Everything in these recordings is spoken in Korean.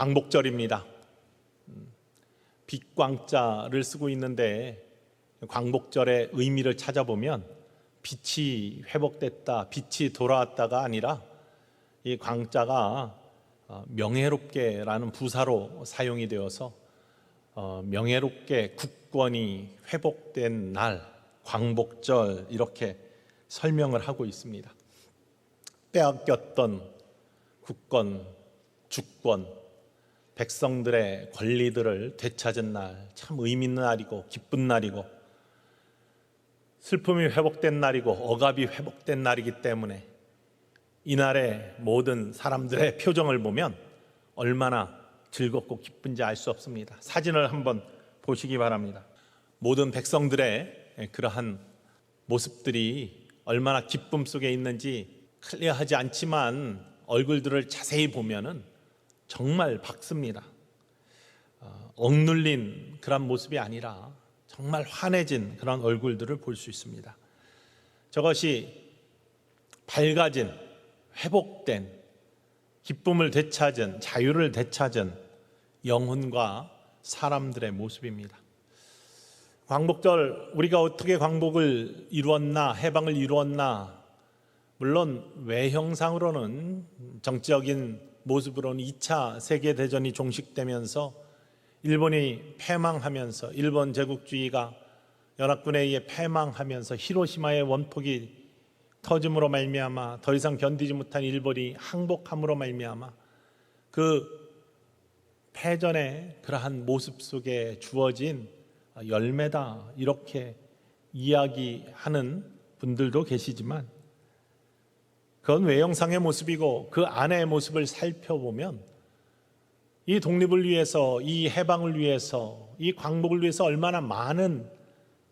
광복절입니다. 빛광자를 쓰고 있는데 광복절의 의미를 찾아보면 빛이 회복됐다, 빛이 돌아왔다가 아니라 이 광자가 명예롭게라는 부사로 사용이 되어서 명예롭게 국권이 회복된 날, 광복절 이렇게 설명을 하고 있습니다. 빼앗겼던 국권, 주권, 백성들의 권리들을 되찾은 날, 참 의미 있는 날이고 기쁜 날이고 슬픔이 회복된 날이고 억압이 회복된 날이기 때문에 이날의 모든 사람들의 표정을 보면 얼마나 즐겁고 기쁜지 알 수 없습니다. 사진을 한번 보시기 바랍니다. 모든 백성들의 그러한 모습들이 얼마나 기쁨 속에 있는지 클리어하지 않지만 얼굴들을 자세히 보면은 정말 밝습니다. 억눌린 그런 모습이 아니라 정말 환해진 그런 얼굴들을 볼 수 있습니다. 저것이 밝아진, 회복된, 기쁨을 되찾은, 자유를 되찾은 영혼과 사람들의 모습입니다. 광복절, 우리가 어떻게 광복을 이루었나, 해방을 이루었나, 물론 외형상으로는 정치적인 모습으로는 2차 세계대전이 종식되면서 일본이 패망하면서 일본 제국주의가 연합군에 의해 패망하면서 히로시마의 원폭이 터짐으로 말미암아 더 이상 견디지 못한 일본이 항복함으로 말미암아 그 패전의 그러한 모습 속에 주어진 열매다 이렇게 이야기하는 분들도 계시지만 그건 외형상의 모습이고 그 안의 모습을 살펴보면 이 독립을 위해서, 이 해방을 위해서, 이 광복을 위해서 얼마나 많은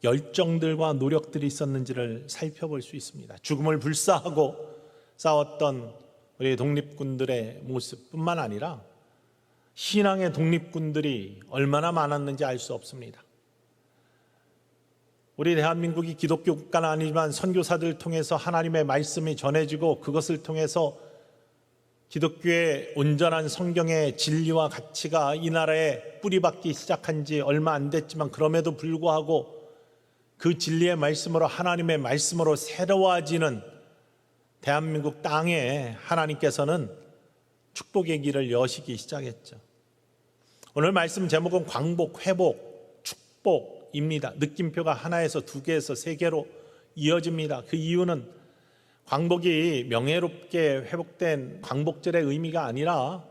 열정들과 노력들이 있었는지를 살펴볼 수 있습니다. 죽음을 불사하고 싸웠던 우리 독립군들의 모습뿐만 아니라 신앙의 독립군들이 얼마나 많았는지 알 수 없습니다. 우리 대한민국이 기독교 국가는 아니지만 선교사들을 통해서 하나님의 말씀이 전해지고 그것을 통해서 기독교의 온전한 성경의 진리와 가치가 이 나라에 뿌리박기 시작한 지 얼마 안 됐지만 그럼에도 불구하고 그 진리의 말씀으로 하나님의 말씀으로 새로워지는 대한민국 땅에 하나님께서는 축복의 길을 여시기 시작했죠. 오늘 말씀 제목은 광복, 회복, 축복입니다. 느낌표가 하나에서 두 개에서 세 개로 이어집니다. 그 이유는 광복이 명예롭게 회복된 광복절의 의미가 아니라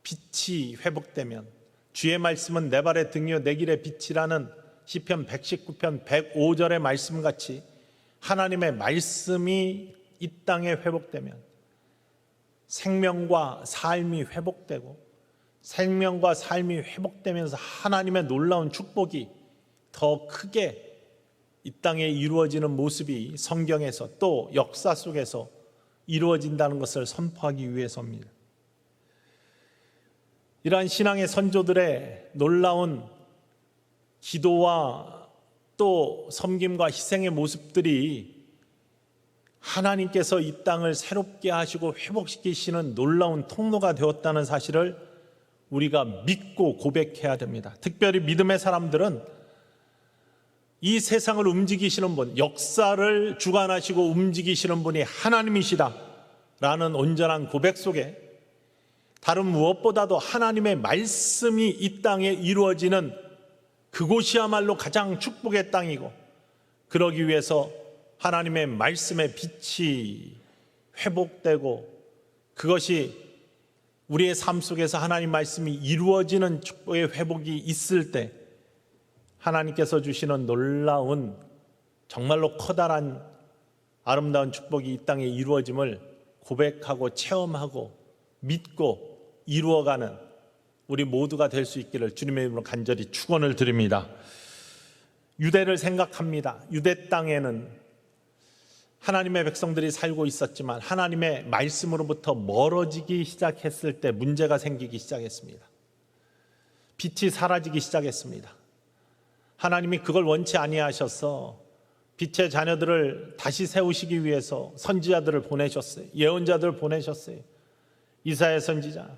빛이 회복되면 주의 말씀은 내 발의 등이요 내 길의 빛이라는 시편 119편 105절의 말씀같이 하나님의 말씀이 이 땅에 회복되면 생명과 삶이 회복되고 생명과 삶이 회복되면서 하나님의 놀라운 축복이 더 크게 이 땅에 이루어지는 모습이 성경에서 또 역사 속에서 이루어진다는 것을 선포하기 위해서입니다. 이러한 신앙의 선조들의 놀라운 기도와 또 섬김과 희생의 모습들이 하나님께서 이 땅을 새롭게 하시고 회복시키시는 놀라운 통로가 되었다는 사실을 우리가 믿고 고백해야 됩니다. 특별히 믿음의 사람들은 이 세상을 움직이시는 분, 역사를 주관하시고 움직이시는 분이 하나님이시다 라는 온전한 고백 속에 다른 무엇보다도 하나님의 말씀이 이 땅에 이루어지는 그곳이야말로 가장 축복의 땅이고 그러기 위해서 하나님의 말씀의 빛이 회복되고 그것이 우리의 삶 속에서 하나님 말씀이 이루어지는 축복의 회복이 있을 때 하나님께서 주시는 놀라운 정말로 커다란 아름다운 축복이 이 땅에 이루어짐을 고백하고 체험하고 믿고 이루어가는 우리 모두가 될 수 있기를 주님의 이름으로 간절히 축원을 드립니다. 유대를 생각합니다. 유대 땅에는 하나님의 백성들이 살고 있었지만 하나님의 말씀으로부터 멀어지기 시작했을 때 문제가 생기기 시작했습니다. 빛이 사라지기 시작했습니다. 하나님이 그걸 원치 아니하셔서 빛의 자녀들을 다시 세우시기 위해서 선지자들을 보내셨어요. 예언자들을 보내셨어요. 이사야 선지자,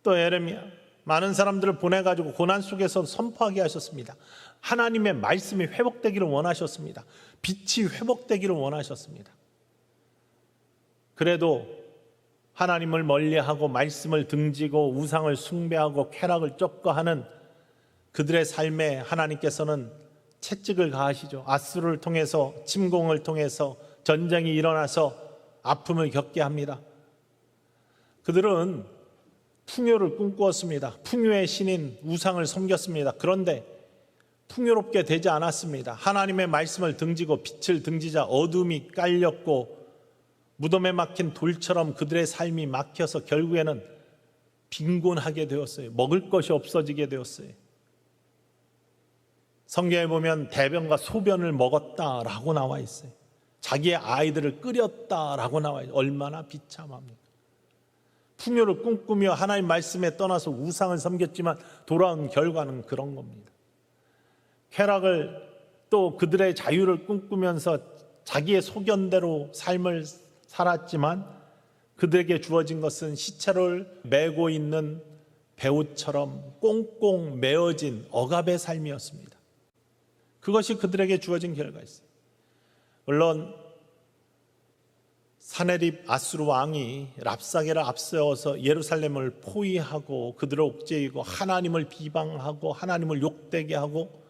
또 에레미야, 많은 사람들을 보내가지고 고난 속에서 선포하게 하셨습니다. 하나님의 말씀이 회복되기를 원하셨습니다. 빛이 회복되기를 원하셨습니다. 그래도 하나님을 멀리하고 말씀을 등지고 우상을 숭배하고 쾌락을 쫓고 하는 그들의 삶에 하나님께서는 채찍을 가하시죠. 아수르를 통해서, 침공을 통해서 전쟁이 일어나서 아픔을 겪게 합니다. 그들은 풍요를 꿈꾸었습니다. 풍요의 신인 우상을 섬겼습니다. 그런데 풍요롭게 되지 않았습니다. 하나님의 말씀을 등지고 빛을 등지자 어둠이 깔렸고 무덤에 막힌 돌처럼 그들의 삶이 막혀서 결국에는 빈곤하게 되었어요. 먹을 것이 없어지게 되었어요. 성경에 보면 대변과 소변을 먹었다라고 나와 있어요. 자기의 아이들을 끓였다라고 나와 있어요. 얼마나 비참합니까? 풍요를 꿈꾸며 하나님 말씀에 떠나서 우상을 섬겼지만 돌아온 결과는 그런 겁니다. 쾌락을 또 그들의 자유를 꿈꾸면서 자기의 소견대로 삶을 살았지만 그들에게 주어진 것은 시체를 메고 있는 배우처럼 꽁꽁 메어진 억압의 삶이었습니다. 그것이 그들에게 주어진 결과였어요. 물론 사네립 아수르 왕이 랍사게를 앞세워서 예루살렘을 포위하고 그들을 옥죄이고 하나님을 비방하고 하나님을 욕되게 하고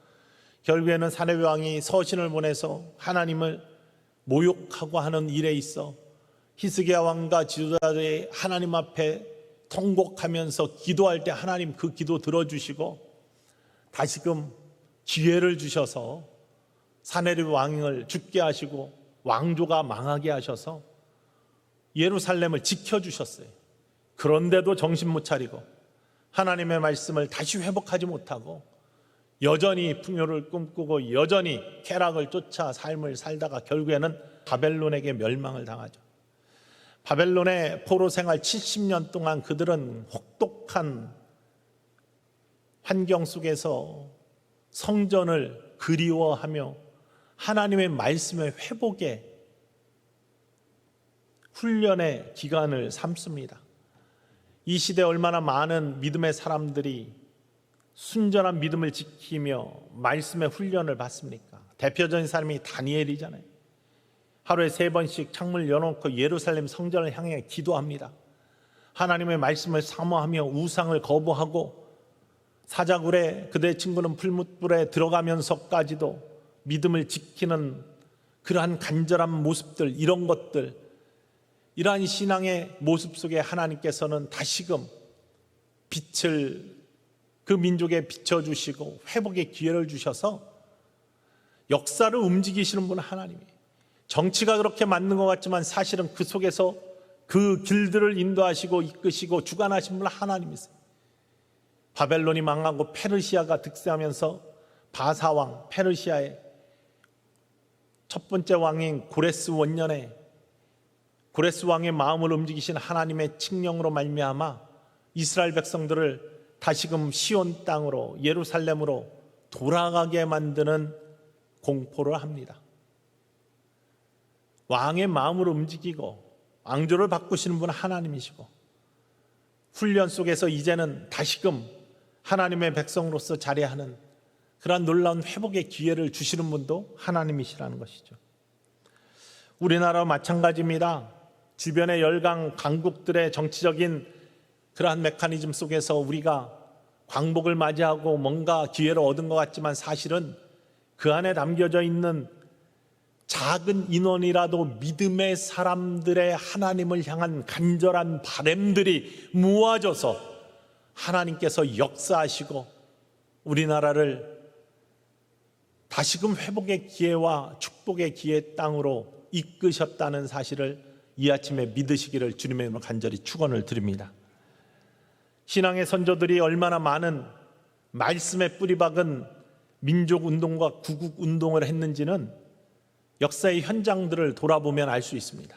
결국에는 사네립 왕이 서신을 보내서 하나님을 모욕하고 하는 일에 있어 히스기야 왕과 지도자들이 하나님 앞에 통곡하면서 기도할 때 하나님 그 기도 들어주시고 다시금 기회를 주셔서 사네립 왕을 죽게 하시고 왕조가 망하게 하셔서 예루살렘을 지켜주셨어요. 그런데도 정신 못 차리고 하나님의 말씀을 다시 회복하지 못하고 여전히 풍요를 꿈꾸고 여전히 쾌락을 쫓아 삶을 살다가 결국에는 바벨론에게 멸망을 당하죠. 바벨론의 포로 생활 70년 동안 그들은 혹독한 환경 속에서 성전을 그리워하며 하나님의 말씀의 회복에 훈련의 기간을 삼습니다. 이 시대에 얼마나 많은 믿음의 사람들이 순전한 믿음을 지키며 말씀의 훈련을 받습니까? 대표적인 사람이 다니엘이잖아요. 하루에 3번씩 창문을 열어놓고 예루살렘 성전을 향해 기도합니다. 하나님의 말씀을 사모하며 우상을 거부하고 사자굴에 그들의 친구는 풀무불에 들어가면서까지도 믿음을 지키는 그러한 간절한 모습들, 이런 것들, 이러한 신앙의 모습 속에 하나님께서는 다시금 빛을 그 민족에 비춰주시고 회복의 기회를 주셔서 역사를 움직이시는 분은 하나님이에요. 정치가 그렇게 맞는 것 같지만 사실은 그 속에서 그 길들을 인도하시고 이끄시고 주관하신 분은 하나님이세요. 바벨론이 망하고 페르시아가 득세하면서 바사왕, 페르시아의 첫 번째 왕인 고레스 원년에 고레스 왕의 마음을 움직이신 하나님의 칙령으로 말미암아 이스라엘 백성들을 다시금 시온 땅으로 예루살렘으로 돌아가게 만드는 공포를 합니다. 왕의 마음을 움직이고 왕조를 바꾸시는 분은 하나님이시고 훈련 속에서 이제는 다시금 하나님의 백성으로서 자리하는 그러한 놀라운 회복의 기회를 주시는 분도 하나님이시라는 것이죠. 우리나라와 마찬가지입니다. 주변의 열강 강국들의 정치적인 그러한 메커니즘 속에서 우리가 광복을 맞이하고 뭔가 기회를 얻은 것 같지만 사실은 그 안에 담겨져 있는 작은 인원이라도 믿음의 사람들의 하나님을 향한 간절한 바람들이 모아져서 하나님께서 역사하시고 우리나라를 다시금 회복의 기회와 축복의 기회의 땅으로 이끄셨다는 사실을 이 아침에 믿으시기를 주님의 이름으로 간절히 축원을 드립니다. 신앙의 선조들이 얼마나 많은 말씀에 뿌리박은 민족운동과 구국운동을 했는지는 역사의 현장들을 돌아보면 알 수 있습니다.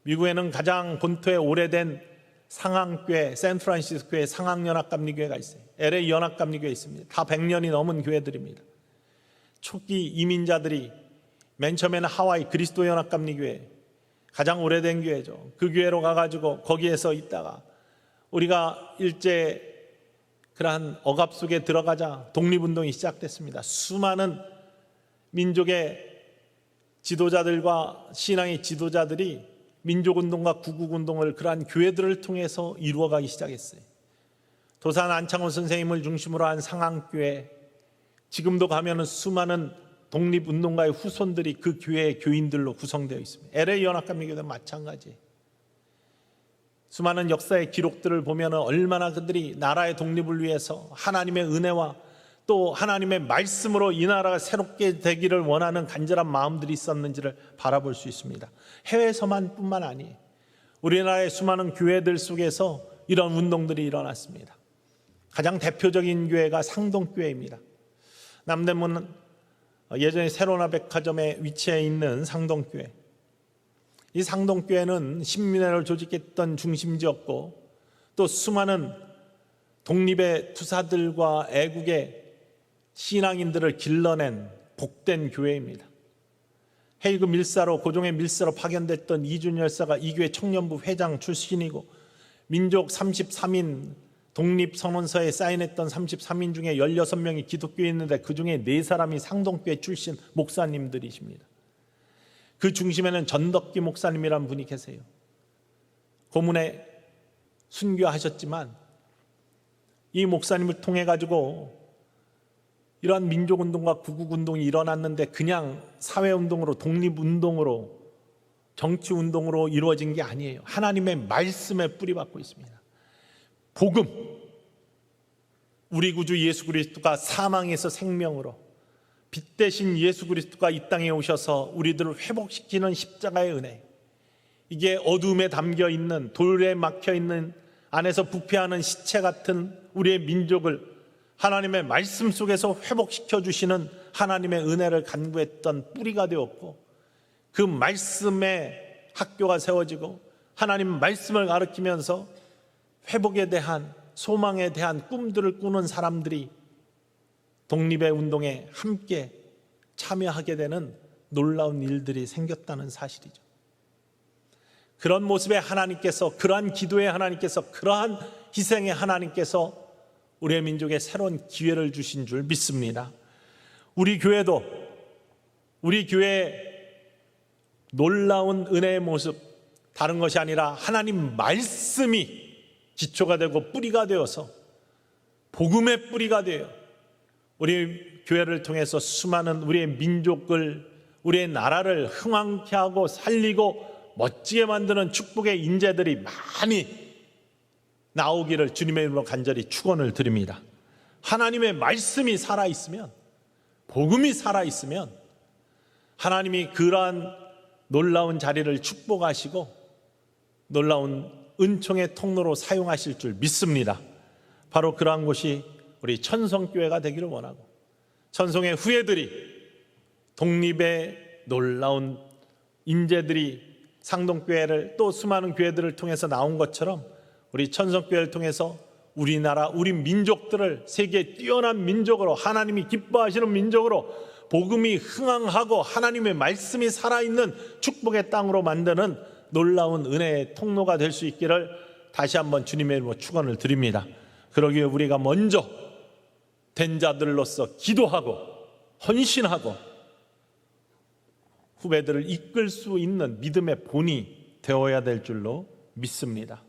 미국에는 가장 본토에 오래된 상황교회, 샌프란시스코의 상황연합감리교회가 있어요. LA 연합감리교회 있습니다. 다 100년이 넘은 교회들입니다. 초기 이민자들이 맨 처음에는 하와이 그리스도 연합감리교회, 가장 오래된 교회죠. 그 교회로 가가지고 거기에서 있다가 우리가 일제 그러한 억압 속에 들어가자 독립운동이 시작됐습니다. 수많은 민족의 지도자들과 신앙의 지도자들이 민족운동과 구국운동을 그러한 교회들을 통해서 이루어가기 시작했어요. 도산 안창호 선생님을 중심으로 한 상황교회, 지금도 가면은 수많은 독립운동가의 후손들이 그 교회의 교인들로 구성되어 있습니다. LA 연합감리교회도 마찬가지. 수많은 역사의 기록들을 보면 얼마나 그들이 나라의 독립을 위해서 하나님의 은혜와 또 하나님의 말씀으로 이 나라가 새롭게 되기를 원하는 간절한 마음들이 있었는지를 바라볼 수 있습니다. 해외에서만 뿐만 아니에요. 우리나라의 수많은 교회들 속에서 이런 운동들이 일어났습니다. 가장 대표적인 교회가 상동교회입니다. 남대문 예전에 세로나 백화점에 위치해 있는 상동교회. 이 상동교회는 신민회를 조직했던 중심지였고 또 수많은 독립의 투사들과 애국의 신앙인들을 길러낸 복된 교회입니다. 헤이그 밀사로 고종의 밀사로 파견됐던 이준 열사가 이 교회 청년부 회장 출신이고 민족 33인 독립선언서에 사인했던 33인 중에 16명이 기독교에 있는데 그중에 4사람이 상동교회 출신 목사님들이십니다. 그 중심에는 전덕기 목사님이라는 분이 계세요. 고문에 순교하셨지만 이 목사님을 통해 가지고 이러한 민족운동과 구국운동이 일어났는데 그냥 사회운동으로 독립운동으로 정치운동으로 이루어진 게 아니에요. 하나님의 말씀에 뿌리박고 있습니다. 복음, 우리 구주 예수 그리스도가 사망에서 생명으로 빛 대신 예수 그리스도가 이 땅에 오셔서 우리들을 회복시키는 십자가의 은혜, 이게 어둠에 담겨있는 돌에 막혀있는 안에서 부패하는 시체 같은 우리의 민족을 하나님의 말씀 속에서 회복시켜 주시는 하나님의 은혜를 간구했던 뿌리가 되었고 그 말씀의 학교가 세워지고 하나님 말씀을 가르치면서 회복에 대한 소망에 대한 꿈들을 꾸는 사람들이 독립의 운동에 함께 참여하게 되는 놀라운 일들이 생겼다는 사실이죠. 그런 모습에 하나님께서, 그러한 기도에 하나님께서, 그러한 희생에 하나님께서 우리의 민족에 새로운 기회를 주신 줄 믿습니다. 우리 교회도 우리 교회의 놀라운 은혜의 모습, 다른 것이 아니라 하나님 말씀이 기초가 되고 뿌리가 되어서 복음의 뿌리가 되어 우리 교회를 통해서 수많은 우리의 민족을, 우리의 나라를 흥왕케 하고 살리고 멋지게 만드는 축복의 인재들이 많이 나오기를 주님의 이름으로 간절히 축원을 드립니다. 하나님의 말씀이 살아있으면, 복음이 살아있으면 하나님이 그러한 놀라운 자리를 축복하시고 놀라운 은총의 통로로 사용하실 줄 믿습니다. 바로 그러한 곳이 우리 천성교회가 되기를 원하고 천성의 후예들이, 독립의 놀라운 인재들이 상동교회를 또 수많은 교회들을 통해서 나온 것처럼 우리 천성교회를 통해서 우리나라, 우리 민족들을 세계의 뛰어난 민족으로, 하나님이 기뻐하시는 민족으로, 복음이 흥황하고 하나님의 말씀이 살아있는 축복의 땅으로 만드는 놀라운 은혜의 통로가 될 수 있기를 다시 한번 주님의 이름으로 축원을 드립니다. 그러기에 우리가 먼저 된 자들로서 기도하고 헌신하고 후배들을 이끌 수 있는 믿음의 본이 되어야 될 줄로 믿습니다.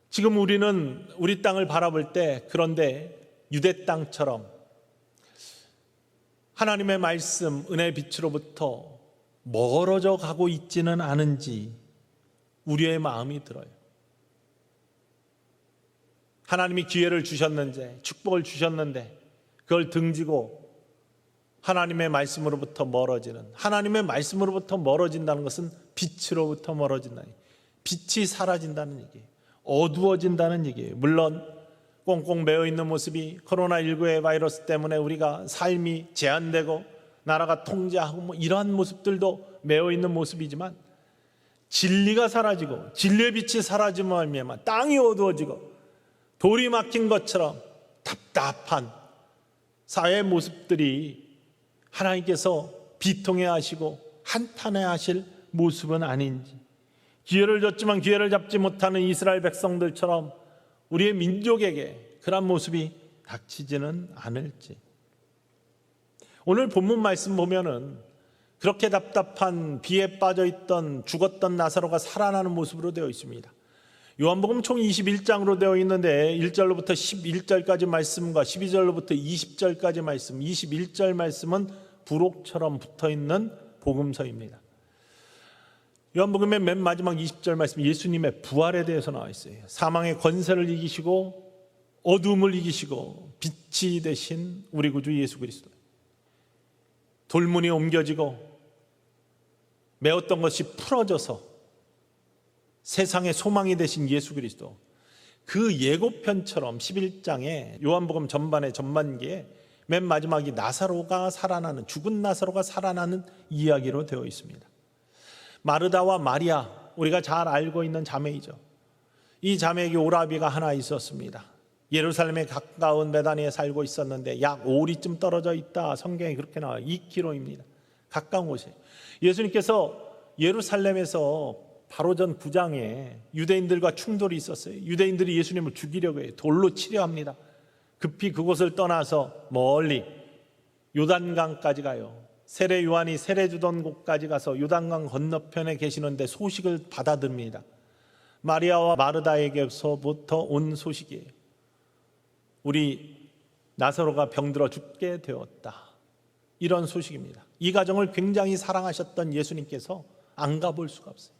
지금 우리는 우리 땅을 바라볼 때 그런데 유대 땅처럼 하나님의 말씀, 은혜의 빛으로부터 멀어져 가고 있지는 않은지 우리의 마음이 들어요. 하나님이 기회를 주셨는데, 축복을 주셨는데 그걸 등지고 하나님의 말씀으로부터 멀어지는, 하나님의 말씀으로부터 멀어진다는 것은 빛으로부터 멀어진다는 얘기예요. 빛이 사라진다는 얘기예요. 어두워진다는 얘기예요. 물론 꽁꽁 매어있는 모습이 코로나19의 바이러스 때문에 우리가 삶이 제한되고 나라가 통제하고 뭐 이러한 모습들도 매어있는 모습이지만 진리가 사라지고 진리의 빛이 사라짐으로 말미암아 땅이 어두워지고 돌이 막힌 것처럼 답답한 사회의 모습들이 하나님께서 비통해 하시고 한탄해 하실 모습은 아닌지, 기회를 줬지만 기회를 잡지 못하는 이스라엘 백성들처럼 우리의 민족에게 그런 모습이 닥치지는 않을지. 오늘 본문 말씀 보면은 그렇게 답답한 비에 빠져있던 죽었던 나사로가 살아나는 모습으로 되어 있습니다. 요한복음 총 21장으로 되어 있는데 1절로부터 11절까지 말씀과 12절로부터 20절까지 말씀, 21절 말씀은 부록처럼 붙어있는 복음서입니다. 요한복음의 맨 마지막 20절 말씀, 예수님의 부활에 대해서 나와 있어요. 사망의 권세를 이기시고 어둠을 이기시고 빛이 되신 우리 구주 예수 그리스도. 돌문이 옮겨지고 메었던 것이 풀어져서 세상의 소망이 되신 예수 그리스도. 그 예고편처럼 11장에 요한복음 전반의 전반기에 맨 마지막이 나사로가 살아나는, 죽은 나사로가 살아나는 이야기로 되어 있습니다. 마르다와 마리아, 우리가 잘 알고 있는 자매이죠. 이 자매에게 오라비가 하나 있었습니다. 예루살렘에 가까운 베다니에 살고 있었는데 약 5리쯤 떨어져 있다. 성경에 그렇게 나와요. 2km입니다. 가까운 곳이에요. 예수님께서 예루살렘에서 바로 전 9장에 유대인들과 충돌이 있었어요. 유대인들이 예수님을 죽이려고 해요. 돌로 치려 합니다. 급히 그곳을 떠나서 멀리 요단강까지 가요. 세례 요한이 세례 주던 곳까지 가서 요단강 건너편에 계시는데 소식을 받아듭니다. 마리아와 마르다에게서부터 온 소식이에요. 우리 나사로가 병들어 죽게 되었다. 이런 소식입니다. 이 가정을 굉장히 사랑하셨던 예수님께서 안 가볼 수가 없어요.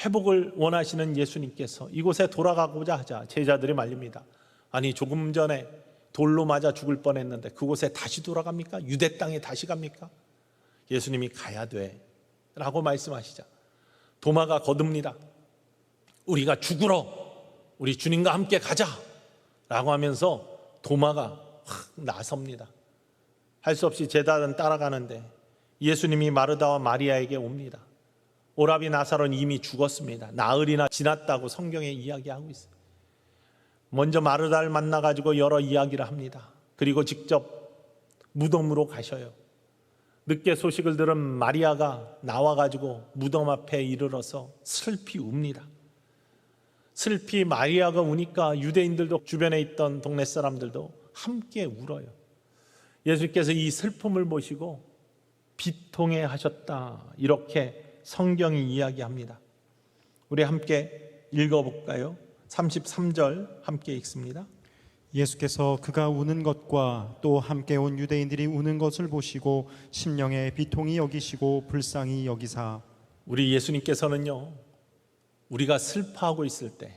회복을 원하시는 예수님께서 이곳에 돌아가고자 하자 제자들이 말립니다. 아니, 조금 전에 돌로 맞아 죽을 뻔했는데 그곳에 다시 돌아갑니까? 유대 땅에 다시 갑니까? 예수님이 가야 돼 라고 말씀하시자 도마가 거듭니다. 우리가 죽으러 우리 주님과 함께 가자 라고 하면서 도마가 확 나섭니다. 할 수 없이 제자들은 따라가는데 예수님이 마르다와 마리아에게 옵니다. 오라비 나사로는 이미 죽었습니다. 나흘이나 지났다고 성경에 이야기하고 있어요. 먼저 마르다를 만나가지고 여러 이야기를 합니다. 그리고 직접 무덤으로 가셔요. 늦게 소식을 들은 마리아가 나와가지고 무덤 앞에 이르러서 슬피 웁니다. 슬피 마리아가 우니까 유대인들도 주변에 있던 동네 사람들도 함께 울어요. 예수님께서 이 슬픔을 보시고 비통해 하셨다. 이렇게 성경이 이야기합니다. 우리 함께 읽어볼까요? 33절 함께 읽습니다. 예수께서 그가 우는 것과 또 함께 온 유대인들이 우는 것을 보시고 심령에 비통히 여기시고 불쌍히 여기사. 우리 예수님께서는요, 우리가 슬퍼하고 있을 때,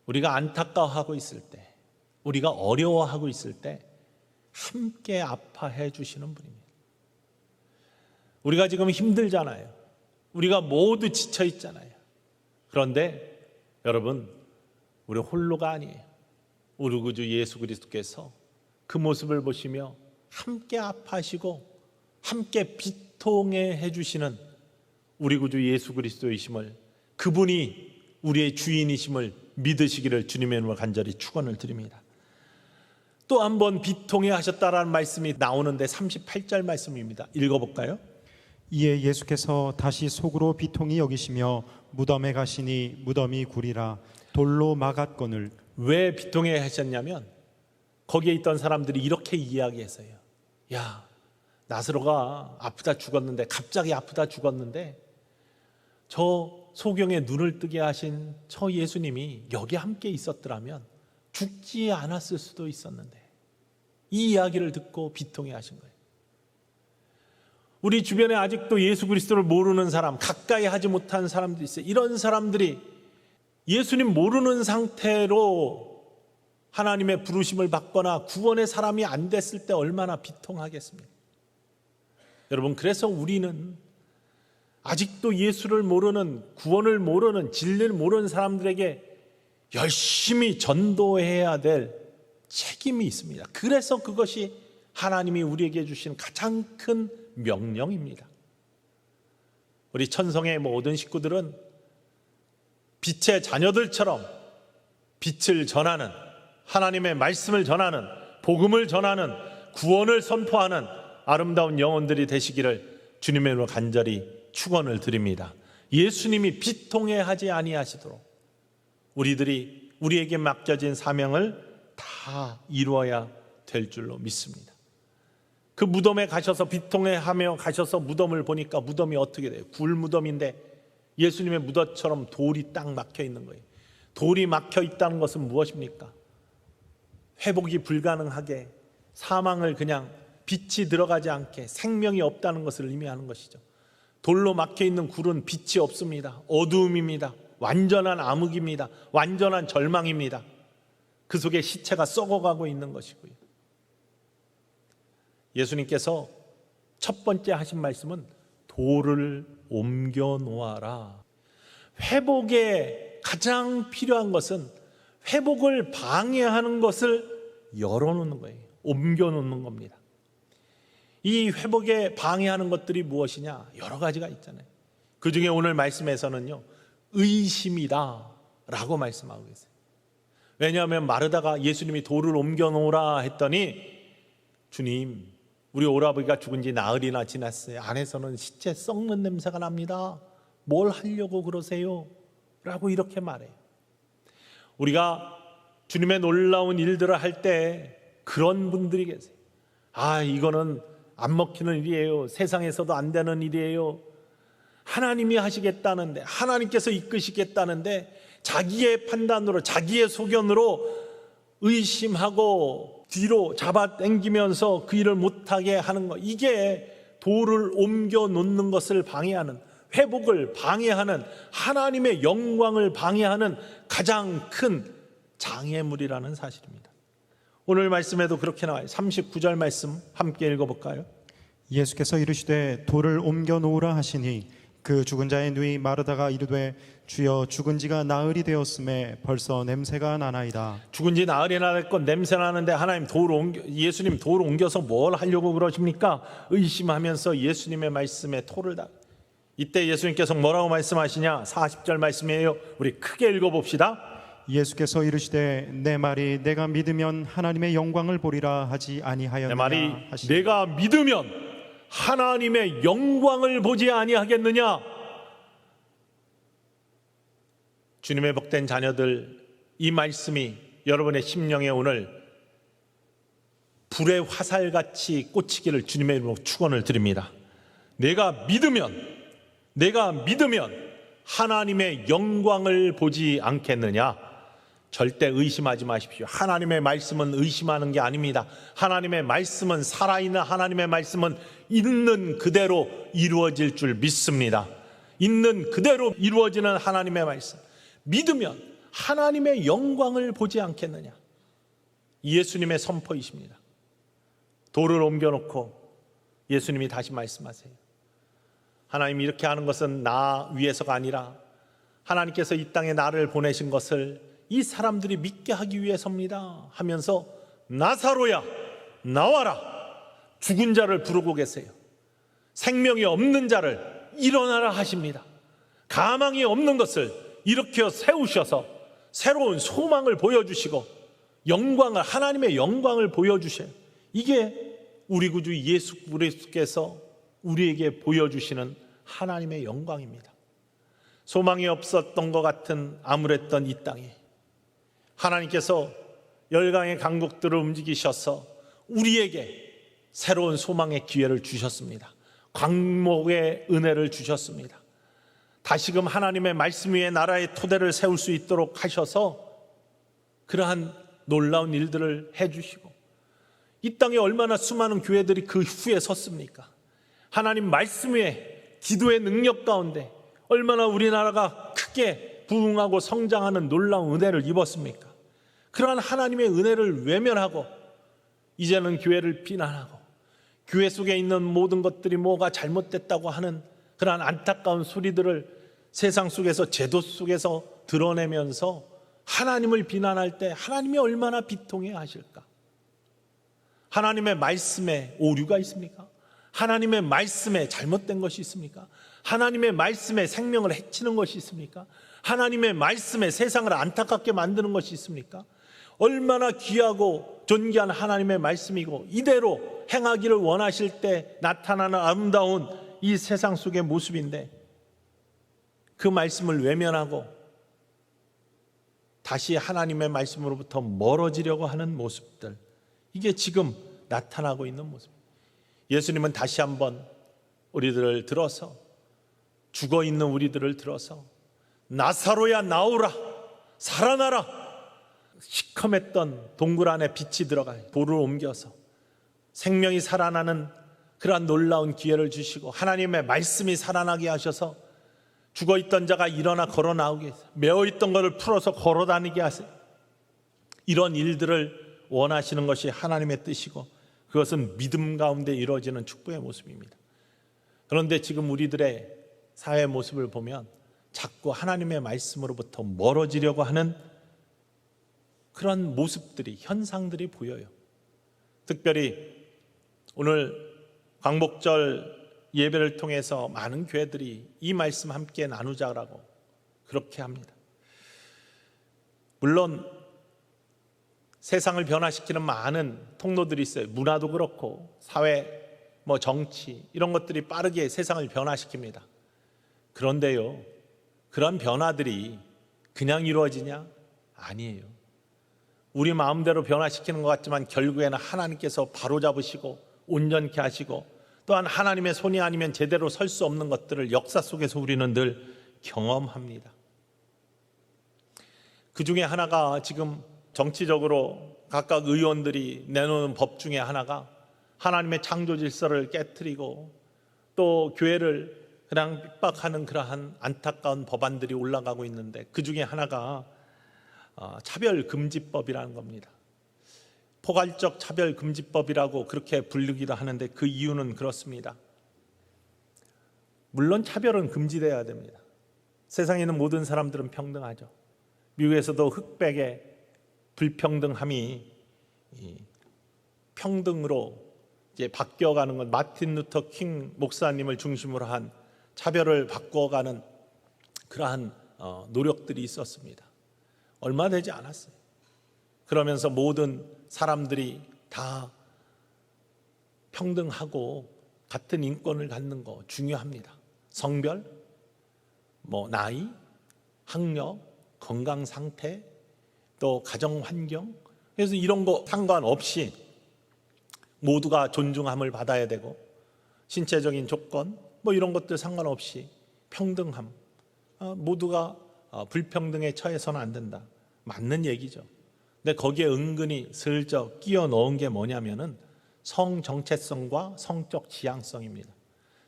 우리가 안타까워하고 있을 때, 우리가 어려워하고 있을 때 함께 아파해 주시는 분입니다. 우리가 지금 힘들잖아요. 우리가 모두 지쳐 있잖아요. 그런데 여러분, 우리 홀로가 아니에요. 우리 구주 예수 그리스도께서 그 모습을 보시며 함께 아파하시고 함께 비통해 해주시는 우리 구주 예수 그리스도이심을, 그분이 우리의 주인이심을 믿으시기를 주님의 이름으로 간절히 축원을 드립니다. 또 한 번 비통해 하셨다라는 말씀이 나오는데 38절 말씀입니다. 읽어볼까요? 이에 예수께서 다시 속으로 비통히 여기시며 무덤에 가시니 무덤이 구리라 돌로 막았거늘. 왜 비통해 하셨냐면 거기에 있던 사람들이 이렇게 이야기했어요. 야, 나사로가 아프다 죽었는데, 갑자기 아프다 죽었는데 저 소경의 눈을 뜨게 하신 저 예수님이 여기 함께 있었더라면 죽지 않았을 수도 있었는데, 이 이야기를 듣고 비통해 하신 거예요. 우리 주변에 아직도 예수 그리스도를 모르는 사람, 가까이 하지 못한 사람들이 있어요. 이런 사람들이 예수님 모르는 상태로 하나님의 부르심을 받거나 구원의 사람이 안 됐을 때 얼마나 비통하겠습니까? 여러분, 그래서 우리는 아직도 예수를 모르는, 구원을 모르는, 진리를 모르는 사람들에게 열심히 전도해야 될 책임이 있습니다. 그래서 그것이 하나님이 우리에게 주신 가장 큰 명령입니다. 우리 천성의 모든 식구들은 빛의 자녀들처럼 빛을 전하는, 하나님의 말씀을 전하는, 복음을 전하는, 구원을 선포하는 아름다운 영혼들이 되시기를 주님의 이름으로 간절히 축원을 드립니다. 예수님이 비통해하지 아니하시도록 우리에게 맡겨진 사명을 다 이루어야 될 줄로 믿습니다. 그 무덤에 가셔서 비통해하며 가셔서 무덤을 보니까 무덤이 어떻게 돼요? 굴무덤인데 예수님의 무덤처럼 돌이 딱 막혀 있는 거예요. 돌이 막혀 있다는 것은 무엇입니까? 회복이 불가능하게, 사망을 그냥 빛이 들어가지 않게 생명이 없다는 것을 의미하는 것이죠. 돌로 막혀 있는 굴은 빛이 없습니다. 어두움입니다. 완전한 암흑입니다. 완전한 절망입니다. 그 속에 시체가 썩어가고 있는 것이고요. 예수님께서 첫 번째 하신 말씀은 돌을 옮겨 놓아라. 회복에 가장 필요한 것은 회복을 방해하는 것을 열어놓는 거예요. 옮겨 놓는 겁니다. 이 회복에 방해하는 것들이 무엇이냐? 여러 가지가 있잖아요. 그 중에 오늘 말씀에서는요, 의심이다 라고 말씀하고 계세요. 왜냐하면 마르다가 예수님이 돌을 옮겨 놓으라 했더니, 주님, 우리 오라버니가 죽은 지 나흘이나 지났어요. 안에서는 시체 썩는 냄새가 납니다. 뭘 하려고 그러세요? 라고 이렇게 말해요. 우리가 주님의 놀라운 일들을 할 때 그런 분들이 계세요. 이거는 안 먹히는 일이에요. 세상에서도 안 되는 일이에요. 하나님이 하시겠다는데, 하나님께서 이끄시겠다는데 자기의 판단으로, 자기의 소견으로 의심하고 뒤로 잡아당기면서 그 일을 못하게 하는 것, 이게 돌을 옮겨 놓는 것을 방해하는, 회복을 방해하는, 하나님의 영광을 방해하는 가장 큰 장애물이라는 사실입니다. 오늘 말씀에도 그렇게 나와요. 39절 말씀 함께 읽어볼까요? 예수께서 이르시되 돌을 옮겨 놓으라 하시니 그 죽은 자의 누이 마르다가 이르되 주여 죽은 지가 나흘이 되었음에 벌써 냄새가 나나이다. 죽은 지 나흘이나 됐고 냄새 나는데 예수님 돌을 옮겨서 뭘 하려고 그러십니까? 의심하면서 예수님의 말씀에 토를 다. 이때 예수님께서 뭐라고 말씀하시냐? 40절 말씀이에요. 우리 크게 읽어봅시다. 예수께서 이르시되 내 말이 내가 믿으면 하나님의 영광을 보리라 하지 아니하였느냐. 내 말이 하시니. 내가 믿으면 하나님의 영광을 보지 아니하겠느냐. 주님의 복된 자녀들, 이 말씀이 여러분의 심령에 오늘 불의 화살같이 꽂히기를 주님의 이름으로 축원을 드립니다. 내가 믿으면 하나님의 영광을 보지 않겠느냐. 절대 의심하지 마십시오. 하나님의 말씀은 의심하는 게 아닙니다. 하나님의 말씀은, 살아있는 하나님의 말씀은 있는 그대로 이루어질 줄 믿습니다. 있는 그대로 이루어지는 하나님의 말씀, 믿으면 하나님의 영광을 보지 않겠느냐. 예수님의 선포이십니다. 돌을 옮겨놓고 예수님이 다시 말씀하세요. 하나님이 이렇게 하는 것은 나 위해서가 아니라 하나님께서 이 땅에 나를 보내신 것을 이 사람들이 믿게 하기 위해서입니다 하면서 나사로야 나와라. 죽은 자를 부르고 계세요. 생명이 없는 자를 일어나라 하십니다. 가망이 없는 것을 일으켜 세우셔서 새로운 소망을 보여주시고 영광을, 하나님의 영광을 보여주셔요. 이게 우리 구주 예수 그리스도께서 우리에게 보여주시는 하나님의 영광입니다. 소망이 없었던 것 같은 암울했던 이 땅에 하나님께서 열강의 강국들을 움직이셔서 우리에게 새로운 소망의 기회를 주셨습니다. 광목의 은혜를 주셨습니다. 다시금 하나님의 말씀 위에 나라의 토대를 세울 수 있도록 하셔서 그러한 놀라운 일들을 해주시고, 이 땅에 얼마나 수많은 교회들이 그 후에 섰습니까? 하나님 말씀 위에 기도의 능력 가운데 얼마나 우리나라가 크게 부흥하고 성장하는 놀라운 은혜를 입었습니까? 그러한 하나님의 은혜를 외면하고 이제는 교회를 비난하고 교회 속에 있는 모든 것들이 뭐가 잘못됐다고 하는 그러한 안타까운 소리들을 세상 속에서, 제도 속에서 드러내면서 하나님을 비난할 때 하나님이 얼마나 비통해 하실까? 하나님의 말씀에 오류가 있습니까? 하나님의 말씀에 잘못된 것이 있습니까? 하나님의 말씀에 생명을 해치는 것이 있습니까? 하나님의 말씀에 세상을 안타깝게 만드는 것이 있습니까? 얼마나 귀하고 존귀한 하나님의 말씀이고 이대로 행하기를 원하실 때 나타나는 아름다운 이 세상 속의 모습인데, 그 말씀을 외면하고 다시 하나님의 말씀으로부터 멀어지려고 하는 모습들, 이게 지금 나타나고 있는 모습입니다. 예수님은 다시 한번 우리들을 들어서, 죽어있는 우리들을 들어서 나사로야 나오라, 살아나라, 시커맸던 동굴 안에 빛이 들어가 돌을 옮겨서 생명이 살아나는 그러한 놀라운 기회를 주시고, 하나님의 말씀이 살아나게 하셔서 죽어있던 자가 일어나 걸어 나오게 해서 메어있던 것을 풀어서 걸어 다니게 하세요. 이런 일들을 원하시는 것이 하나님의 뜻이고, 그것은 믿음 가운데 이루어지는 축복의 모습입니다. 그런데 지금 우리들의 사회 모습을 보면 자꾸 하나님의 말씀으로부터 멀어지려고 하는 그런 모습들이, 현상들이 보여요. 특별히 오늘 광복절 예배를 통해서 많은 교회들이 이 말씀 함께 나누자라고 그렇게 합니다. 물론 세상을 변화시키는 많은 통로들이 있어요. 문화도 그렇고 사회, 정치, 이런 것들이 빠르게 세상을 변화시킵니다. 그런데요, 그런 변화들이 그냥 이루어지냐? 아니에요. 우리 마음대로 변화시키는 것 같지만 결국에는 하나님께서 바로잡으시고 온전케 하시고, 또한 하나님의 손이 아니면 제대로 설 수 없는 것들을 역사 속에서 우리는 늘 경험합니다. 그 중에 하나가 지금 정치적으로 각각 의원들이 내놓는 법 중에 하나가 하나님의 창조 질서를 깨트리고 또 교회를 그냥 핍박하는 그러한 안타까운 법안들이 올라가고 있는데, 그 중에 하나가 차별금지법이라는 겁니다. 포괄적 차별금지법이라고 그렇게 부르기도 하는데, 그 이유는 그렇습니다. 물론 차별은 금지되어야 됩니다. 세상에 있는 모든 사람들은 평등하죠. 미국에서도 흑백의 불평등함이 평등으로 이제 바뀌어가는 건, 마틴 루터 킹 목사님을 중심으로 한 차별을 바꿔가는 그러한 노력들이 있었습니다. 얼마 되지 않았어요. 그러면서 모든 사람들이 다 평등하고 같은 인권을 갖는 거 중요합니다. 성별, 나이, 학력, 건강 상태, 또 가정 환경, 그래서 이런 거 상관없이 모두가 존중함을 받아야 되고, 신체적인 조건 이런 것들 상관없이 평등함, 모두가 불평등에 처해서는 안 된다. 맞는 얘기죠. 근데 거기에 은근히 슬쩍 끼워 넣은 게 뭐냐면은 성 정체성과 성적 지향성입니다.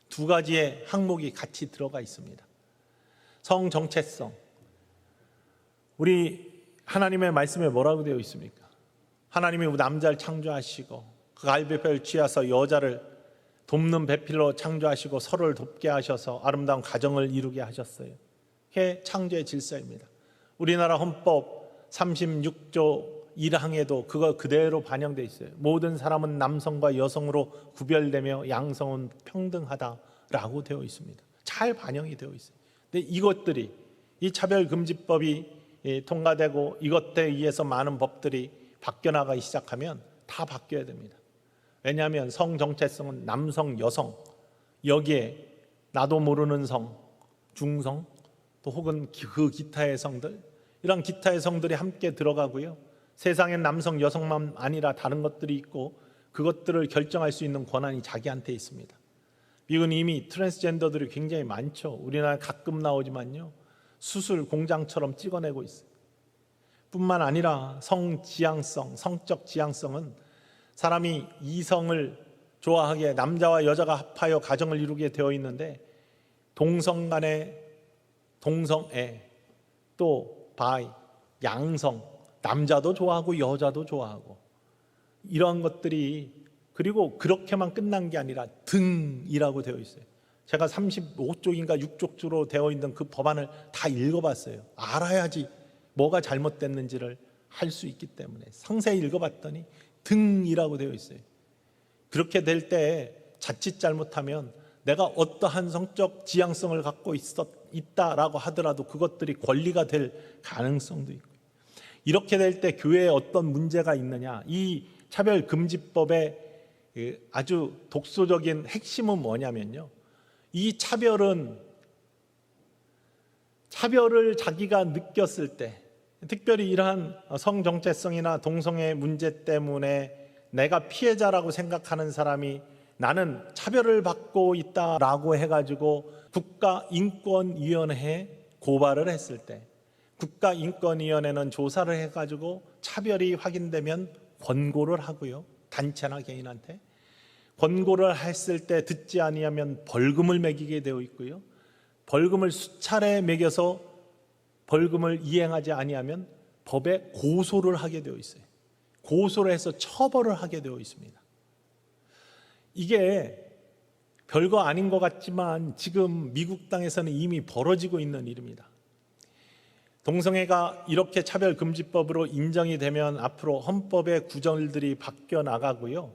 두 가지의 항목이 같이 들어가 있습니다. 성 정체성, 우리 하나님의 말씀에 뭐라고 되어 있습니까? 하나님이 남자를 창조하시고 그 갈배뼈를 취하서 여자를 돕는 배필로 창조하시고 서로를 돕게 하셔서 아름다운 가정을 이루게 하셨어요. 그게 창조의 질서입니다. 우리나라 헌법 36조 1항에도 그거 그대로 반영되어 있어요. 모든 사람은 남성과 여성으로 구별되며 양성은 평등하다라고 되어 있습니다. 잘 반영이 되어 있어요. 근데 이것들이, 이 차별금지법이 통과되고 이것에 의해서 많은 법들이 바뀌어나가기 시작하면 다 바뀌어야 됩니다. 왜냐하면 성 정체성은 남성, 여성, 여기에 나도 모르는 성, 중성, 또 혹은 그 기타의 성들, 이런 기타의 성들이 함께 들어가고요. 세상엔 남성, 여성만 아니라 다른 것들이 있고 그것들을 결정할 수 있는 권한이 자기한테 있습니다. 미국은 이미 트랜스젠더들이 굉장히 많죠. 우리나라 가끔 나오지만요, 수술 공장처럼 찍어내고 있어요. 뿐만 아니라 성지향성, 성적 지향성은 사람이 이성을 좋아하게, 남자와 여자가 합하여 가정을 이루게 되어 있는데, 동성 간의 동성애, 또 바이, 양성, 남자도 좋아하고 여자도 좋아하고, 이러한 것들이, 그리고 그렇게만 끝난 게 아니라 등이라고 되어 있어요. 제가 35쪽인가 6쪽으로 되어 있는 그 법안을 다 읽어봤어요. 알아야지 뭐가 잘못됐는지를 할 수 있기 때문에 상세히 읽어봤더니 등이라고 되어 있어요. 그렇게 될 때 자칫 잘못하면 내가 어떠한 성적 지향성을 갖고 있다라고 하더라도 그것들이 권리가 될 가능성도 있고, 이렇게 될 때 교회에 어떤 문제가 있느냐, 이 차별금지법의 아주 독소적인 핵심은 뭐냐면요, 이 차별은 차별을 자기가 느꼈을 때, 특별히 이러한 성정체성이나 동성애 문제 때문에 내가 피해자라고 생각하는 사람이 나는 차별을 받고 있다라고 해가지고 국가인권위원회에 고발을 했을 때, 국가인권위원회는 조사를 해가지고 차별이 확인되면 권고를 하고요, 단체나 개인한테 권고를 했을 때 듣지 아니하면 벌금을 매기게 되어 있고요, 벌금을 수차례 매겨서 벌금을 이행하지 아니하면 법에 고소를 하게 되어 있어요. 고소를 해서 처벌을 하게 되어 있습니다. 이게 별거 아닌 것 같지만 지금 미국 땅에서는 이미 벌어지고 있는 일입니다. 동성애가 이렇게 차별금지법으로 인정이 되면 앞으로 헌법의 구절들이 바뀌어 나가고요,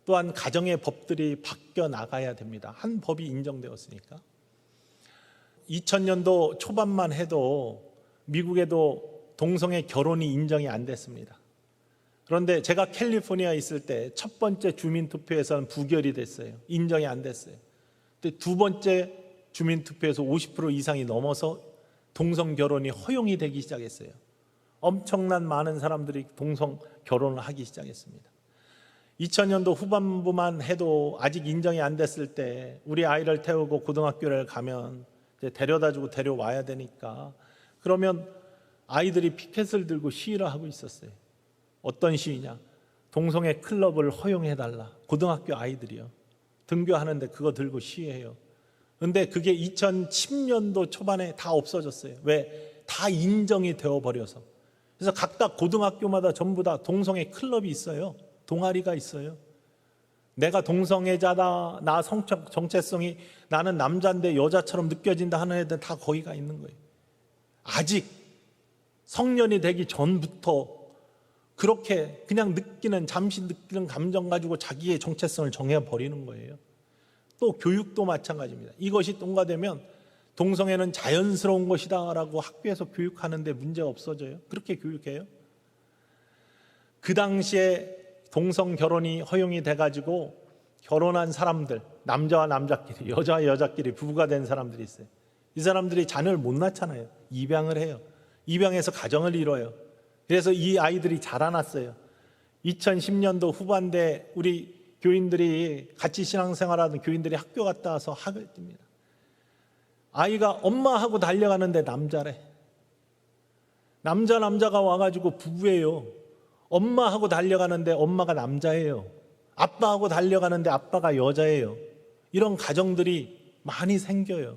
또한 가정의 법들이 바뀌어 나가야 됩니다. 한 법이 인정되었으니까. 2000년도 초반만 해도 미국에도 동성애 결혼이 인정이 안 됐습니다. 그런데 제가 캘리포니아에 있을 때 첫 번째 주민투표에서는 부결이 됐어요. 인정이 안 됐어요. 근데 두 번째 주민투표에서 50% 이상이 넘어서 동성 결혼이 허용이 되기 시작했어요. 엄청난 많은 사람들이 동성 결혼을 하기 시작했습니다. 2000년도 후반부만 해도 아직 인정이 안 됐을 때 우리 아이를 태우고 고등학교를 가면 이제 데려다주고 데려와야 되니까, 그러면 아이들이 피켓을 들고 시위를 하고 있었어요. 어떤 시위냐? 동성애 클럽을 허용해달라. 고등학교 아이들이요. 등교하는데 그거 들고 시위해요. 그런데 그게 2010년도 초반에 다 없어졌어요. 왜? 다 인정이 되어버려서. 그래서 각각 고등학교마다 전부 다 동성애 클럽이 있어요. 동아리가 있어요. 내가 동성애자다, 나 성적 정체성이 나는 남자인데 여자처럼 느껴진다 하는 애들 다 거기가 있는 거예요. 아직 성년이 되기 전부터 그렇게 그냥 잠시 느끼는 감정 가지고 자기의 정체성을 정해버리는 거예요. 또 교육도 마찬가지입니다. 이것이 통과되면 동성애는 자연스러운 것이다 라고 학교에서 교육하는데 문제가 없어져요. 그렇게 교육해요. 그 당시에 동성 결혼이 허용이 돼가지고 결혼한 사람들, 남자와 남자끼리, 여자와 여자끼리 부부가 된 사람들이 있어요. 이 사람들이 자녀를 못 낳잖아요. 입양을 해요. 입양해서 가정을 이뤄요. 그래서 이 아이들이 자라났어요. 2010년도 후반대 우리 교인들이, 같이 신앙생활하는 교인들이 학교 갔다 와서 하게 됩니다. 아이가 엄마하고 달려가는데 남자래. 남자가 와가지고 부부예요. 엄마하고 달려가는데 엄마가 남자예요. 아빠하고 달려가는데 아빠가 여자예요. 이런 가정들이 많이 생겨요.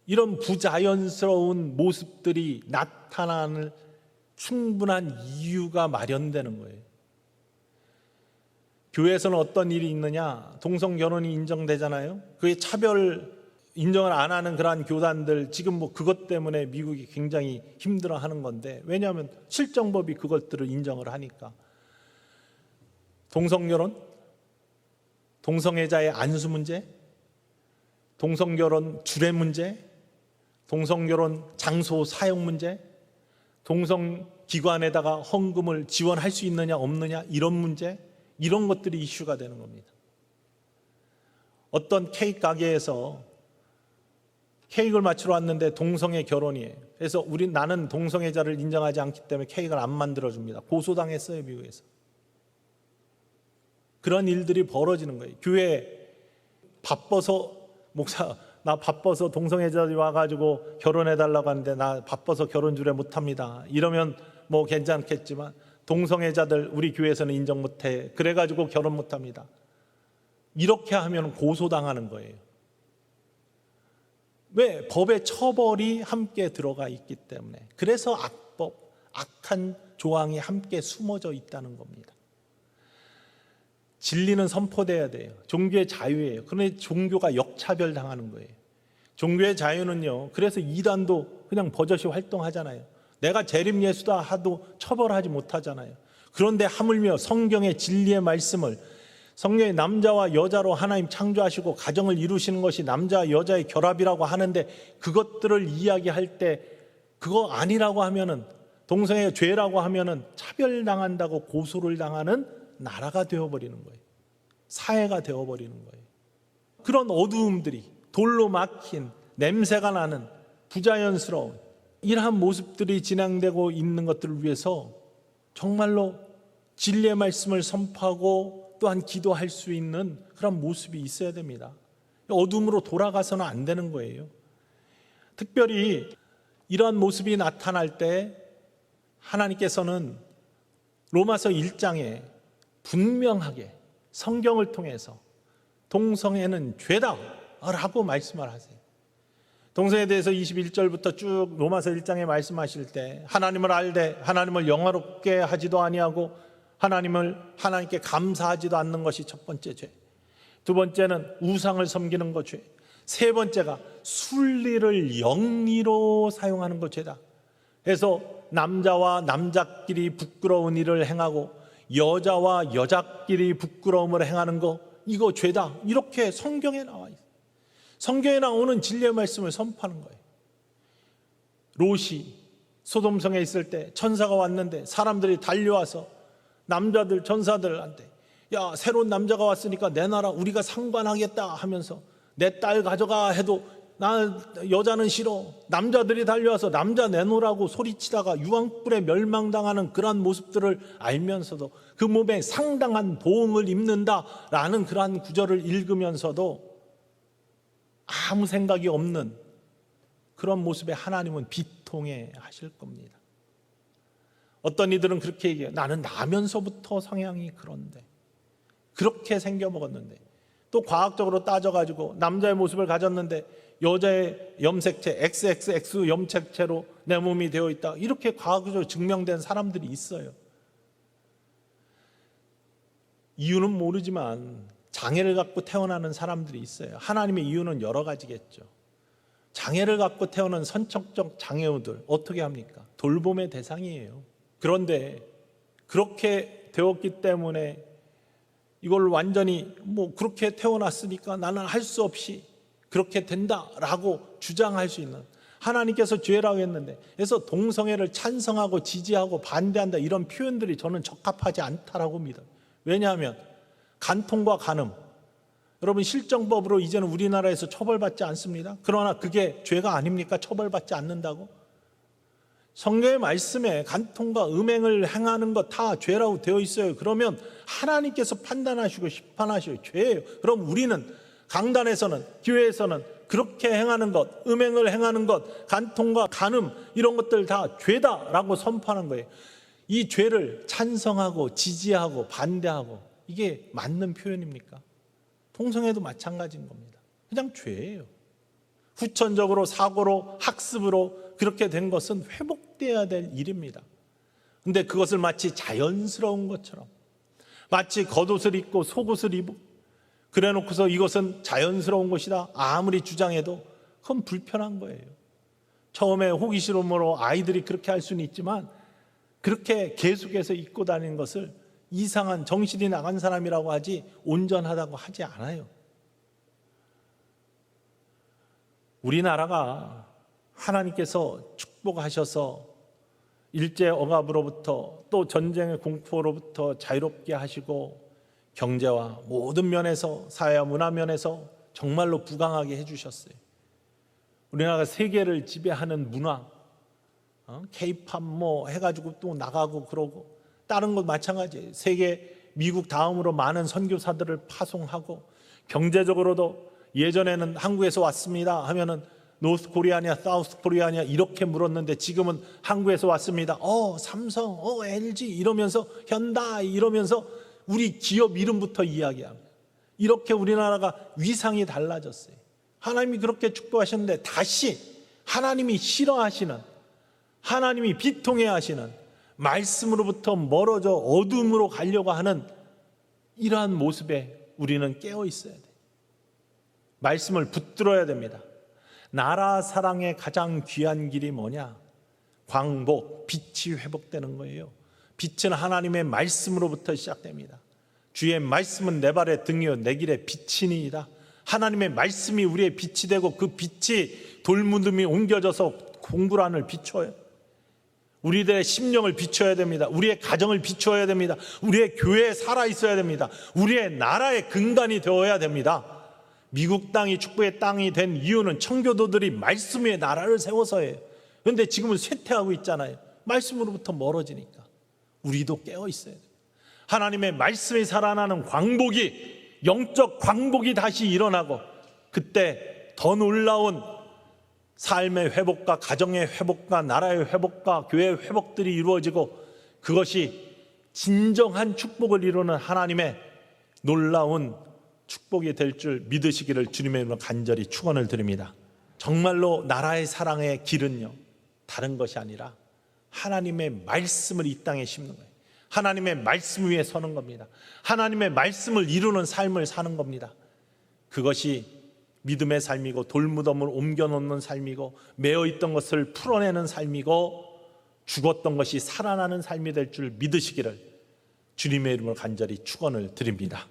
이런 부자연스러운 모습들이 나타나는 충분한 이유가 마련되는 거예요. 교회에서는 어떤 일이 있느냐? 동성 결혼이 인정되잖아요. 그게 차별 인정을 안 하는 그러한 교단들, 지금 뭐 그것 때문에 미국이 굉장히 힘들어하는 건데, 왜냐하면 실정법이 그것들을 인정을 하니까. 동성 결혼, 동성애자의 안수 문제, 동성 결혼 주례 문제, 동성 결혼 장소 사용 문제, 동성 기관에다가 헌금을 지원할 수 있느냐 없느냐, 이런 문제, 이런 것들이 이슈가 되는 겁니다. 어떤 케이크 가게에서 케이크를 맞추러 왔는데 동성애 결혼이에요. 그래서 나는 동성애자를 인정하지 않기 때문에 케이크를 안 만들어줍니다. 고소당했어요, 미국에서. 그런 일들이 벌어지는 거예요. 교회 바빠서, 목사 나 바빠서 동성애자들이 와가지고 결혼해달라고 하는데 나 바빠서 결혼 주례 못합니다. 이러면 뭐 괜찮겠지만, 동성애자들 우리 교회에서는 인정 못해. 그래가지고 결혼 못합니다. 이렇게 하면 고소당하는 거예요. 왜? 법의 처벌이 함께 들어가 있기 때문에. 그래서 악한 조항이 함께 숨어져 있다는 겁니다. 진리는 선포돼야 돼요. 종교의 자유예요. 그런데 종교가 역차별 당하는 거예요. 종교의 자유는요, 그래서 이단도 그냥 버젓이 활동하잖아요. 내가 재림 예수다 하도 처벌하지 못하잖아요. 그런데 하물며 성경의 진리의 말씀을, 성령의 남자와 여자로 하나님 창조하시고 가정을 이루시는 것이 남자와 여자의 결합이라고 하는데, 그것들을 이야기할 때 그거 아니라고 하면은, 동성애가 죄라고 하면은 차별당한다고 고소를 당하는 나라가 되어버리는 거예요. 사회가 되어버리는 거예요. 그런 어두움들이, 돌로 막힌 냄새가 나는 부자연스러운 이러한 모습들이 진행되고 있는 것들을 위해서 정말로 진리의 말씀을 선포하고 또한 기도할 수 있는 그런 모습이 있어야 됩니다. 어둠으로 돌아가서는 안 되는 거예요. 특별히 이러한 모습이 나타날 때 하나님께서는 로마서 1장에 분명하게 성경을 통해서 동성애는 죄다라고 말씀을 하세요. 동성애에 대해서 21절부터 쭉 로마서 1장에 말씀하실 때 하나님을 알되 하나님을 영화롭게 하지도 아니하고 하나님께 감사하지도 않는 것이 첫 번째 죄, 두 번째는 우상을 섬기는 것 죄, 세 번째가 순리를 영리로 사용하는 것 죄다. 그래서 남자와 남자끼리 부끄러운 일을 행하고 여자와 여자끼리 부끄러움을 행하는 거, 이거 죄다. 이렇게 성경에 나와 있어요. 성경에 나오는 진리의 말씀을 선포하는 거예요. 롯이 소돔성에 있을 때 천사가 왔는데 사람들이 달려와서 남자들 천사들한테 야, 새로운 남자가 왔으니까 내놔라, 우리가 상관하겠다 하면서 내 딸 가져가 해도 나 여자는 싫어. 남자들이 달려와서 남자 내놓으라고 소리치다가 유황불에 멸망당하는 그러한 모습들을 알면서도 그 몸에 상당한 보응을 입는다라는 그러한 구절을 읽으면서도 아무 생각이 없는 그런 모습에 하나님은 비통해 하실 겁니다. 어떤 이들은 그렇게 얘기해요. 나는 나면서부터 성향이 그런데, 그렇게 생겨먹었는데, 또 과학적으로 따져가지고 남자의 모습을 가졌는데 여자의 염색체 XXX 염색체로 내 몸이 되어 있다, 이렇게 과학적으로 증명된 사람들이 있어요. 이유는 모르지만 장애를 갖고 태어나는 사람들이 있어요. 하나님의 이유는 여러 가지겠죠. 장애를 갖고 태어난 선천적 장애우들 어떻게 합니까? 돌봄의 대상이에요. 그런데 그렇게 되었기 때문에 이걸 완전히 그렇게 태어났으니까 나는 할 수 없이 그렇게 된다라고 주장할 수 있는, 하나님께서 죄라고 했는데, 그래서 동성애를 찬성하고 지지하고 반대한다 이런 표현들이 저는 적합하지 않다라고 믿어요. 왜냐하면 간통과 간음, 여러분 실정법으로 이제는 우리나라에서 처벌받지 않습니다. 그러나 그게 죄가 아닙니까? 처벌받지 않는다고? 성경의 말씀에 간통과 음행을 행하는 것 다 죄라고 되어 있어요. 그러면 하나님께서 판단하시고 심판하시고 죄예요. 그럼 우리는 강단에서는, 교회에서는 그렇게 행하는 것, 음행을 행하는 것, 간통과 간음 이런 것들 다 죄다라고 선포하는 거예요. 이 죄를 찬성하고 지지하고 반대하고, 이게 맞는 표현입니까? 동성애도 마찬가지인 겁니다. 그냥 죄예요. 후천적으로 사고로 학습으로 그렇게 된 것은 회복돼야 될 일입니다. 근데 그것을 마치 자연스러운 것처럼, 마치 겉옷을 입고 속옷을 입고 그래 놓고서 이것은 자연스러운 것이다 아무리 주장해도 그건 불편한 거예요. 처음에 호기심으로 아이들이 그렇게 할 수는 있지만 그렇게 계속해서 입고 다니는 것을 이상한, 정신이 나간 사람이라고 하지 온전하다고 하지 않아요. 우리나라가 하나님께서 축복하셔서 일제 억압으로부터 또 전쟁의 공포로부터 자유롭게 하시고 경제와 모든 면에서, 사회와 문화 면에서 정말로 부강하게 해주셨어요. 우리나라가 세계를 지배하는 문화, K-팝 해가지고 또 나가고 그러고, 다른 것 마찬가지예요. 세계 미국 다음으로 많은 선교사들을 파송하고, 경제적으로도 예전에는 한국에서 왔습니다 하면은 노스 코리아냐 사우스 코리아냐 이렇게 물었는데 지금은 한국에서 왔습니다. 삼성, LG 이러면서 현다이 이러면서 우리 기업 이름부터 이야기합니다. 이렇게 우리나라가 위상이 달라졌어요. 하나님이 그렇게 축복하셨는데 다시 하나님이 싫어하시는, 하나님이 비통해하시는 말씀으로부터 멀어져 어둠으로 가려고 하는 이러한 모습에 우리는 깨어 있어야 돼요. 말씀을 붙들어야 됩니다. 나라 사랑의 가장 귀한 길이 뭐냐? 광복, 빛이 회복되는 거예요. 빛은 하나님의 말씀으로부터 시작됩니다. 주의 말씀은 내 발의 등이요 내 길의 빛이니이다. 하나님의 말씀이 우리의 빛이 되고 그 빛이 돌무덤이 옮겨져서 공굴안을 비춰요. 우리들의 심령을 비춰야 됩니다. 우리의 가정을 비춰야 됩니다. 우리의 교회에 살아있어야 됩니다. 우리의 나라의 근간이 되어야 됩니다. 미국 땅이 축복의 땅이 된 이유는 청교도들이 말씀 위에 나라를 세워서예요. 그런데 지금은 쇠퇴하고 있잖아요. 말씀으로부터 멀어지니까 우리도 깨어 있어야 돼요. 하나님의 말씀이 살아나는 광복이, 영적 광복이 다시 일어나고, 그때 더 놀라운 삶의 회복과 가정의 회복과 나라의 회복과 교회의 회복들이 이루어지고, 그것이 진정한 축복을 이루는 하나님의 놀라운 축복이 될 줄 믿으시기를 주님의 이름으로 간절히 축원을 드립니다. 정말로 나라의 사랑의 길은요, 다른 것이 아니라 하나님의 말씀을 이 땅에 심는 거예요. 하나님의 말씀 위에 서는 겁니다. 하나님의 말씀을 이루는 삶을 사는 겁니다. 그것이 믿음의 삶이고, 돌무덤을 옮겨놓는 삶이고, 매어있던 것을 풀어내는 삶이고, 죽었던 것이 살아나는 삶이 될 줄 믿으시기를 주님의 이름으로 간절히 축원을 드립니다.